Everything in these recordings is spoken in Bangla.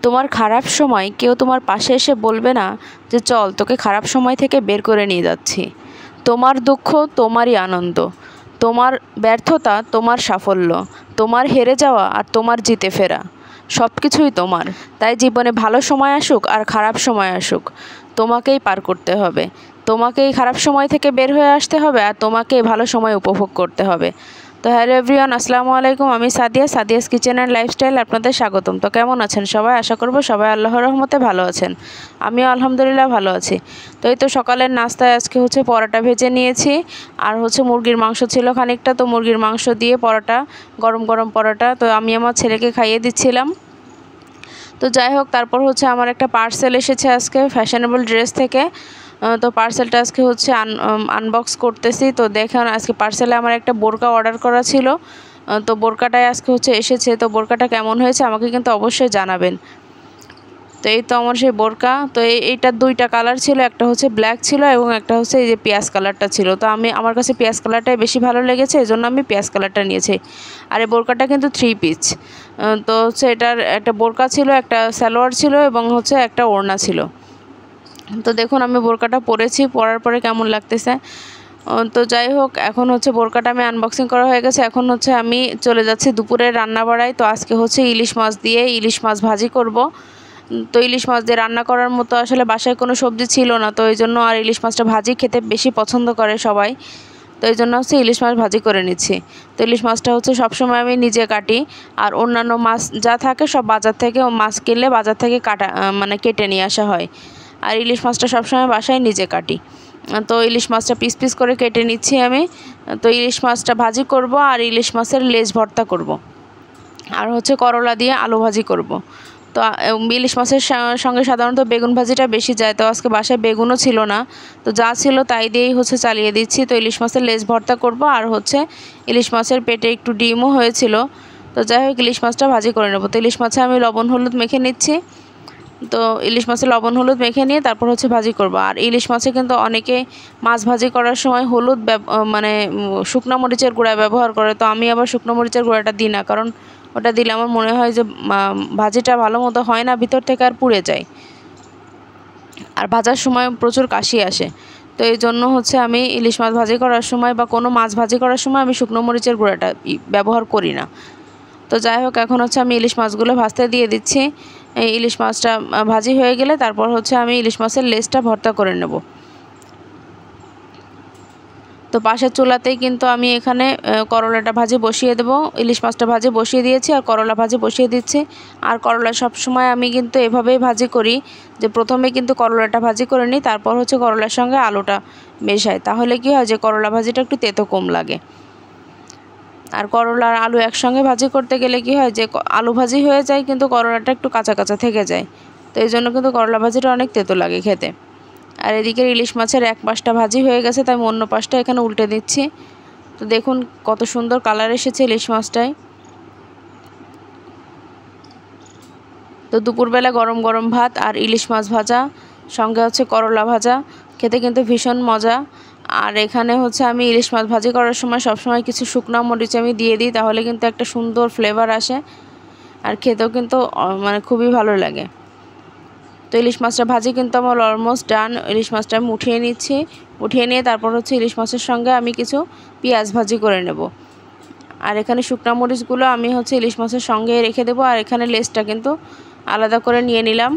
তোমার খারাপ সময় কেউ তোমার পাশে এসে বলবে না যে চল তোকে খারাপ সময় থেকে বের করে নিয়ে যাচ্ছি। তোমার দুঃখ তোমারই আনন্দ, তোমার ব্যর্থতা তোমার সাফল্য, তোমার হেরে যাওয়া আর তোমার জিতে ফেরা, সব কিছুই তোমার। তাই জীবনে ভালো সময় আসুক আর খারাপ সময় আসুক, তোমাকেই পার করতে হবে। তোমাকেই খারাপ সময় থেকে বের হয়ে আসতে হবে আর তোমাকেই ভালো সময় উপভোগ করতে হবে। তো হ্যালো এভরিওয়ান, আসসালামু আলাইকুম। আমি সাদিয়াস কিচেন অ্যান্ড লাইফস্টাইল আপনাদের স্বাগতম। তো কেমন আছেন সবাই? আশা করব সবাই আল্লাহর রহমতে ভালো আছেন। আমিও আলহামদুলিল্লাহ ভালো আছি। তো এই তো সকালের নাস্তায় আজকে হচ্ছে পরোটা ভেজে নিয়েছি, আর হচ্ছে মুরগির মাংস ছিল খানিকটা, তো মুরগির মাংস দিয়ে পরোটা, গরম গরম পরোটা, তো আমি আমার ছেলেকে খাইয়ে দিচ্ছিলাম। তো যাই হোক, তারপর হচ্ছে আমার একটা পার্সেল এসেছে আজকে ফ্যাশনেবল ড্রেস থেকে। তো পার্সেলটা আজকে হচ্ছে আনবক্স করতেছি। তো দেখুন, আজকে পার্সেলে আমার একটা বোরকা অর্ডার করা ছিল, তো বোরকাটাই আজকে হচ্ছে এসেছে। তো বোরকাটা কেমন হয়েছে আমাকে কিন্তু অবশ্যই জানাবেন। তো এই তো আমার সেই বোরকা। তো এইটার দুইটা কালার ছিল, একটা হচ্ছে ব্ল্যাক ছিল এবং একটা হচ্ছে এই যে পেঁয়াজ কালারটা ছিল। তো আমার কাছে পেঁয়াজ কালারটাই বেশি ভালো লেগেছে, এই জন্য আমি পেঁয়াজ কালারটা নিয়েছি। আর এই বোরকাটা কিন্তু 3 পিস। তো হচ্ছে এটার একটা বোরকা ছিল, একটা সালোয়ার ছিল এবং হচ্ছে একটা ওড়না ছিল। তো দেখুন আমি বোরকাটা পরেছি, পরার পরে কেমন লাগতেছে। তো যাই হোক, এখন হচ্ছে বোরকাটা আমি আনবক্সিং করা হয়ে গেছে। এখন হচ্ছে আমি চলে যাচ্ছি দুপুরের রান্না বাড়ায়। তো আজকে হচ্ছে ইলিশ মাছ দিয়ে ইলিশ মাছ ভাজি করব। তো ইলিশ মাছ দিয়ে রান্না করার মতো আসলে বাসায় কোনো সবজি ছিল না, তো এই জন্য আর ইলিশ মাছটা ভাজি খেতে বেশি পছন্দ করে সবাই। তো এই জন্য হচ্ছে ইলিশ মাছ ভাজি করে নিচ্ছি। তো ইলিশ মাছটা হচ্ছে সবসময় আমি নিজে কাটি, আর অন্যান্য মাছ যা থাকে সব বাজার থেকে, মাছ কিনলে বাজার থেকে মানে কেটে নিয়ে আসা হয়। আর ইলিশ মাছটা সবসময় বাসায় নিজে কাটি। তো ইলিশ মাছটা পিস পিস করে কেটে নিচ্ছি আমি। তো ইলিশ মাছটা ভাজি করব, আর ইলিশ মাছের লেজ ভর্তা করব, আর হচ্ছে করলা দিয়ে আলু ভাজি করব। তো ইলিশ মাছের সঙ্গে সাধারণত বেগুন ভাজিটা বেশি যায়, তো আজকে বাসায় বেগুনও ছিল না, তো যা ছিল তাই দিয়েই হচ্ছে চালিয়ে দিচ্ছি। তো ইলিশ মাছের লেজ ভর্তা করব, আর হচ্ছে ইলিশ মাছের পেটে একটু ডিমও হয়েছিল। তো যাই হোক, ইলিশ মাছটা ভাজি করে নেব। তো ইলিশ মাছে আমি লবণ হলুদ মেখে নিচ্ছি। তো ইলিশ মাছে লবণ হলুদ মেখে নিয়ে তারপর হচ্ছে ভাজি করব। আর ইলিশ মাছে কিন্তু অনেকে মাছ ভাজি করার সময় হলুদ মানে শুকনো মরিচের গুঁড়া ব্যবহার করে। তো আমি আবার শুকনো মরিচের গুঁড়াটা দিই না, কারণ ওটা দিলে আমার মনে হয় যে ভাজিটা ভালো মতো হয় না, ভিতর থেকে আর পুড়ে যায়, আর ভাজার সময় প্রচুর কাশি আসে। তো এই জন্য হচ্ছে আমি ইলিশ মাছ ভাজি করার সময় বা কোনো মাছ ভাজি করার সময় আমি শুকনো মরিচের গুঁড়াটা ব্যবহার করি না। তো যাই হোক, এখন হচ্ছে আমি ইলিশ মাছগুলো ভাজতে দিয়ে দিচ্ছি। এই ইলিশ মাছটা ভাজি হয়ে গেলে তারপর হচ্ছে আমি ইলিশ মাছের লেজটা ভর্তা করে নেব। তো পাশের চুলাতেই কিন্তু আমি এখানে করলাটা ভাজি বসিয়ে দেবো। ইলিশ মাছটা ভাজি বসিয়ে দিয়েছি আর করলা ভাজি বসিয়ে দিচ্ছি। আর করলা সব সময় আমি কিন্তু এভাবেই ভাজি করি, যে প্রথমে কিন্তু করলাটা ভাজি করে নিই, তারপর হচ্ছে করলার সঙ্গে আলুটা মেশাই। তাহলে কি হয় যে করলা ভাজিটা একটু তেতো কম লাগে। আর করলা আর আলু একসঙ্গে ভাজি করতে গেলে কি হয় যে আলু ভাজি হয়ে যায় কিন্তু করলাটা একটু কাঁচা কাঁচা থেকে যায়। তো এই জন্য কিন্তু করলা ভাজিটা অনেক তেতো লাগে খেতে। আর এদিকে ইলিশ মাছের এক পাশটা ভাজি হয়ে গেছে, তাই আমি অন্য পাশটা এখানে উল্টে দিচ্ছি। তো দেখুন কত সুন্দর কালার এসেছে ইলিশ মাছটায়। তো দুপুরবেলা গরম গরম ভাত আর ইলিশ মাছ ভাজা, সঙ্গে হচ্ছে করলা ভাজা, খেতে কিন্তু ভীষণ মজা। আর এখানে হচ্ছে আমি ইলিশ মাছ ভাজি করার সময় সবসময় কিছু শুকনো মরিচ আমি দিয়ে দিই, তাহলে কিন্তু একটা সুন্দর ফ্লেভার আসে, আর খেতেও কিন্তু মানে খুবই ভালো লাগে। তো ইলিশ মাছটা ভাজি কিন্তু আমার অলমোস্ট ডান। ইলিশ মাছটা আমি উঠিয়ে নিচ্ছি, উঠিয়ে নিয়ে তারপর হচ্ছে ইলিশ মাছের সঙ্গে আমি কিছু পেঁয়াজ ভাজি করে নেব। আর এখানে শুকনো মরিচগুলো আমি হচ্ছে ইলিশ মাছের সঙ্গে রেখে দেবো, আর এখানে লেজটা কিন্তু আলাদা করে নিয়ে নিলাম।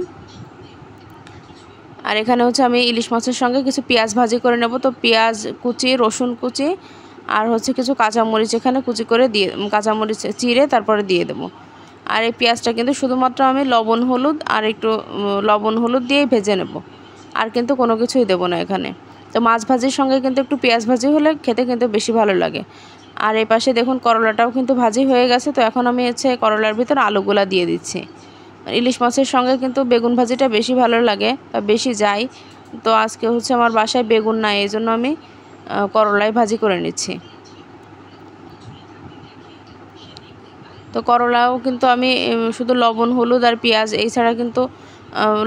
আর এখানে হচ্ছে আমি ইলিশ মাছের সঙ্গে কিছু পেঁয়াজ ভাজি করে নেব। তো পেঁয়াজ কুচি, রসুন কুচি, আর হচ্ছে কিছু কাঁচামরিচ এখানে কুচি করে কাঁচামরিচ চিড়ে তারপরে দিয়ে দেবো। আর এই পেঁয়াজটা কিন্তু শুধুমাত্র আমি লবণ হলুদ আর একটু লবণ হলুদ দিয়েই ভেজে নেব, আর কিন্তু কোনো কিছুই দেবো না এখানে। তো মাছ ভাজির সঙ্গে কিন্তু একটু পেঁয়াজ ভাজি হলে খেতে কিন্তু বেশি ভালো লাগে। আর এই পাশে দেখুন করলাটাও কিন্তু ভাজি হয়ে গেছে। তো এখন আমি হচ্ছে করলার ভিতর আলুগুলা দিয়ে দিচ্ছি। ইলিশ মাছের সঙ্গে কিন্তু বেগুন ভাজিটা বেশি ভালো লাগে বা বেশি যায়। তো আজকে হচ্ছে আমার বাসায় বেগুন নাই, এই জন্য আমি করলাই ভাজি করে নিচ্ছি। তো করলাও কিন্তু আমি শুধু লবণ হলুদ আর পেঁয়াজ, এই ছাড়া কিন্তু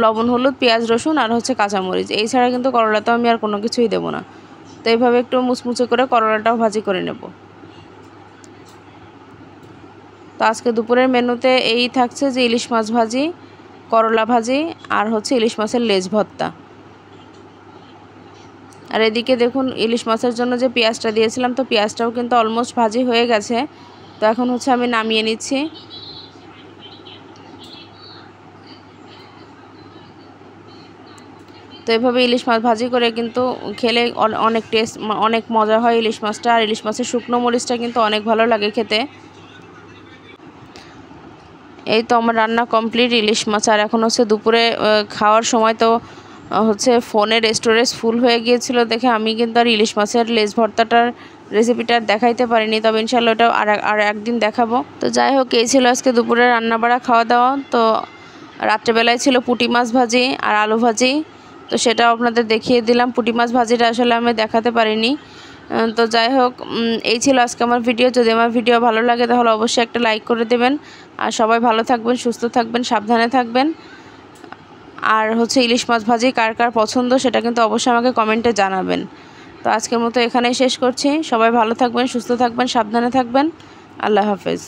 লবণ হলুদ পেঁয়াজ রসুন আর হচ্ছে কাঁচামরিচ, এই ছাড়া কিন্তু করলাতেও আমি আর কোনো কিছুই দেবো না। তো এইভাবে একটু মুচমুচে করে করলাটাও ভাজি করে নেব। তো আজকে দুপুরের মেনুতে এই থাকছে যে ইলিশ মাছ ভাজি, করলা ভাজি আর হচ্ছে ইলিশ মাছের লেজ ভর্তা। আর এদিকে দেখুন ইলিশ মাছের জন্য যে পেঁয়াজটা দিয়েছিলাম, তো পেঁয়াজটাও কিন্তু অলমোস্ট ভাজি হয়ে গেছে। তো এখন হচ্ছে আমি নামিয়ে নিচ্ছি। তো এভাবে ইলিশ মাছ ভাজি করে কিন্তু খেলে অনেক টেস্ট, অনেক মজা হয় ইলিশ মাছটা। আর ইলিশ মাছের শুকনো মরিচটা কিন্তু অনেক ভালো লাগে খেতে। এই তো আমার রান্না কমপ্লিট ইলিশ মাছ। আর এখন হচ্ছে দুপুরে খাওয়ার সময় তো হচ্ছে ফোনের স্টোরেজ ফুল হয়ে গিয়েছিল দেখে আমি কিন্তু আর ইলিশ মাছের লেজ ভর্তাটার রেসিপিটা দেখাইতে পারিনি। তবে ইনশাল্লাহ ওটা আর একদিন দেখাবো। তো যাই হোক, এই ছিল আজকে দুপুরে রান্না বাড়া খাওয়া দাওয়া। তো রাত্রেবেলায় ছিল পুঁটি মাছ ভাজি আর আলু ভাজি, তো সেটাও আপনাদের দেখিয়ে দিলাম। পুঁটি মাছ ভাজিটা আসলে আমি দেখাতে পারিনি। তো যাই হোক, এই ছিল আজকে আমার ভিডিও। যদি আমার ভিডিও ভালো লাগে তাহলে অবশ্যই একটা লাইক করে দেবেন। আর সবাই ভালো থাকবেন, সুস্থ থাকবেন, সাবধানে থাকবেন। আর হচ্ছে ইলিশ মাছ ভাজি কার কার পছন্দ সেটা কিন্তু অবশ্যই আমাকে কমেন্টে জানাবেন। তো আজকের মতো এখানেই শেষ করছি। সবাই ভালো থাকবেন, সুস্থ থাকবেন, সাবধানে থাকবেন। আল্লাহ হাফেজ।